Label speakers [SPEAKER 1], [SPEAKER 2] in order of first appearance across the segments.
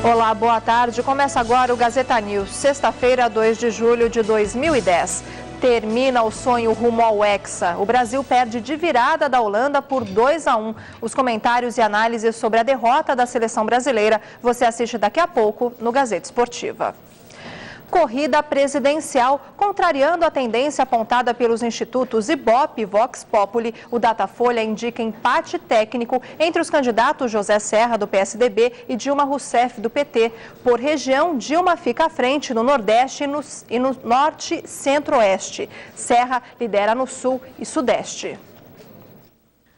[SPEAKER 1] Olá, boa tarde. Começa agora o Gazeta News, sexta-feira, 2 de julho de 2010. Termina o sonho rumo ao Hexa. O Brasil perde de virada da Holanda por 2-1. Os comentários e análises sobre a derrota da seleção brasileira você assiste daqui a pouco no Gazeta Esportiva. Corrida presidencial, contrariando a tendência apontada pelos institutos Ibope e Vox Populi, o Datafolha indica empate técnico entre os candidatos José Serra, do PSDB, e Dilma Rousseff, do PT. Por região, Dilma fica à frente no Nordeste e no Norte e Centro-Oeste. Serra lidera no Sul e Sudeste.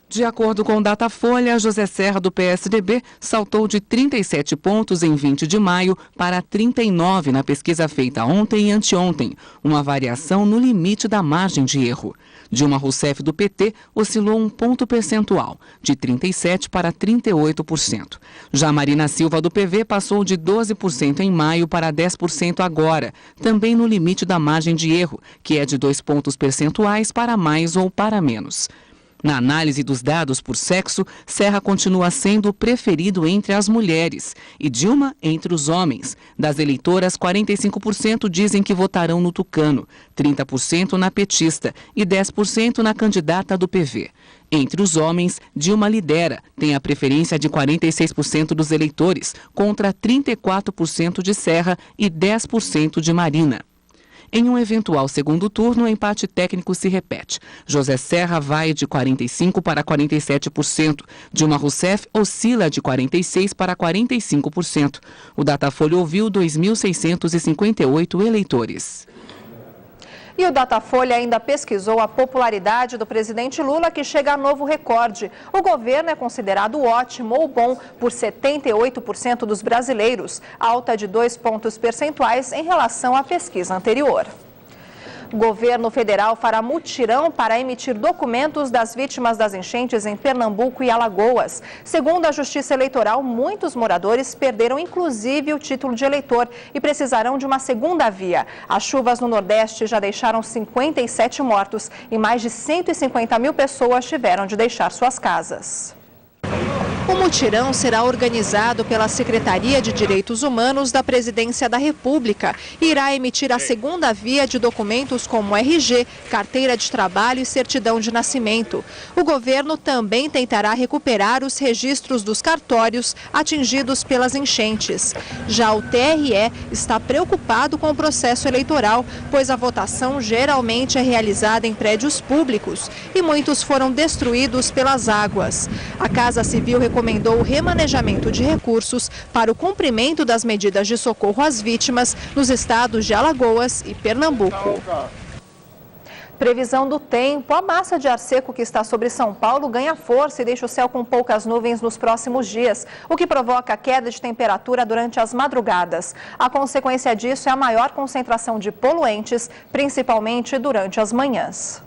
[SPEAKER 2] De acordo com o Datafolha, José Serra, do PSDB, saltou de 37 pontos em 20 de maio para 39 na pesquisa feita ontem e anteontem, uma variação no limite da margem de erro. Dilma Rousseff, do PT, oscilou 1 ponto percentual, de 37% para 38%. Já Marina Silva, do PV, passou de 12% em maio para 10% agora, também no limite da margem de erro, que é de 2 pontos percentuais para mais ou para menos. Na análise dos dados por sexo, Serra continua sendo o preferido entre as mulheres e Dilma entre os homens. Das eleitoras, 45% dizem que votarão no Tucano, 30% na petista e 10% na candidata do PV. Entre os homens, Dilma lidera, tem a preferência de 46% dos eleitores, contra 34% de Serra e 10% de Marina. Em um eventual segundo turno, o empate técnico se repete. José Serra vai de 45% para 47%. Dilma Rousseff oscila de 46% para 45%. O Datafolha ouviu 2.658 eleitores.
[SPEAKER 1] E o Datafolha ainda pesquisou a popularidade do presidente Lula, que chega a novo recorde. O governo é considerado ótimo ou bom por 78% dos brasileiros, alta de 2 pontos percentuais em relação à pesquisa anterior. O governo federal fará mutirão para emitir documentos das vítimas das enchentes em Pernambuco e Alagoas. Segundo a Justiça Eleitoral, muitos moradores perderam inclusive o título de eleitor e precisarão de uma segunda via. As chuvas no Nordeste já deixaram 57 mortos e mais de 150 mil pessoas tiveram de deixar suas casas. O mutirão será organizado pela Secretaria de Direitos Humanos da Presidência da República e irá emitir a segunda via de documentos como RG, carteira de trabalho e certidão de nascimento. O governo também tentará recuperar os registros dos cartórios atingidos pelas enchentes. Já o TRE está preocupado com o processo eleitoral, pois a votação geralmente é realizada em prédios públicos e muitos foram destruídos pelas águas. A Casa Civil recomendou o remanejamento de recursos para o cumprimento das medidas de socorro às vítimas nos estados de Alagoas e Pernambuco. Previsão do tempo. A massa de ar seco que está sobre São Paulo ganha força e deixa o céu com poucas nuvens nos próximos dias, o que provoca queda de temperatura durante as madrugadas. A consequência disso é a maior concentração de poluentes, principalmente durante as manhãs.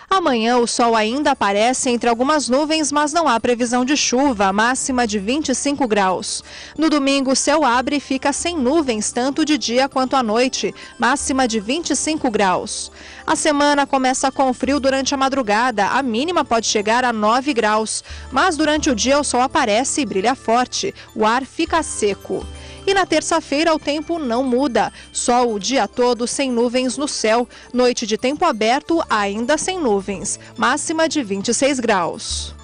[SPEAKER 1] Amanhã o sol ainda aparece entre algumas nuvens, mas não há previsão de chuva, máxima de 25 graus. No domingo o céu abre e fica sem nuvens, tanto de dia quanto à noite, máxima de 25 graus. A semana começa com frio durante a madrugada, a mínima pode chegar a 9 graus, mas durante o dia o sol aparece e brilha forte, o ar fica seco. E na terça-feira o tempo não muda, sol o dia todo sem nuvens no céu, noite de tempo aberto ainda sem nuvens, máxima de 26 graus.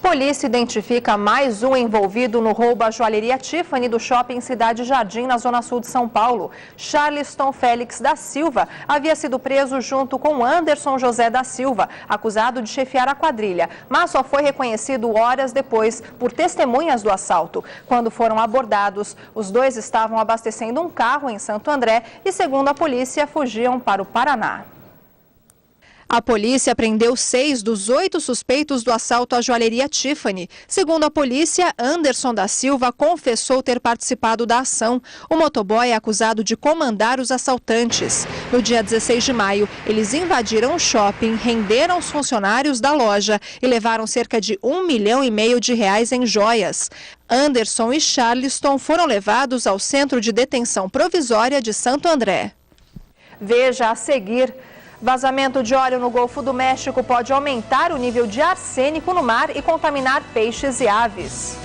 [SPEAKER 1] Polícia identifica mais um envolvido no roubo à joalheria Tiffany do shopping Cidade Jardim, na zona sul de São Paulo. Charleston Félix da Silva havia sido preso junto com Anderson José da Silva, acusado de chefiar a quadrilha, mas só foi reconhecido horas depois por testemunhas do assalto. Quando foram abordados, os dois estavam abastecendo um carro em Santo André e, segundo a polícia, fugiam para o Paraná. A polícia prendeu 6 dos 8 suspeitos do assalto à joalheria Tiffany. Segundo a polícia, Anderson da Silva confessou ter participado da ação. O motoboy é acusado de comandar os assaltantes. No dia 16 de maio, eles invadiram o shopping, renderam os funcionários da loja e levaram cerca de R$1,5 milhão em joias. Anderson e Charleston foram levados ao Centro de Detenção Provisória de Santo André. Veja a seguir. Vazamento de óleo no Golfo do México pode aumentar o nível de arsênico no mar e contaminar peixes e aves.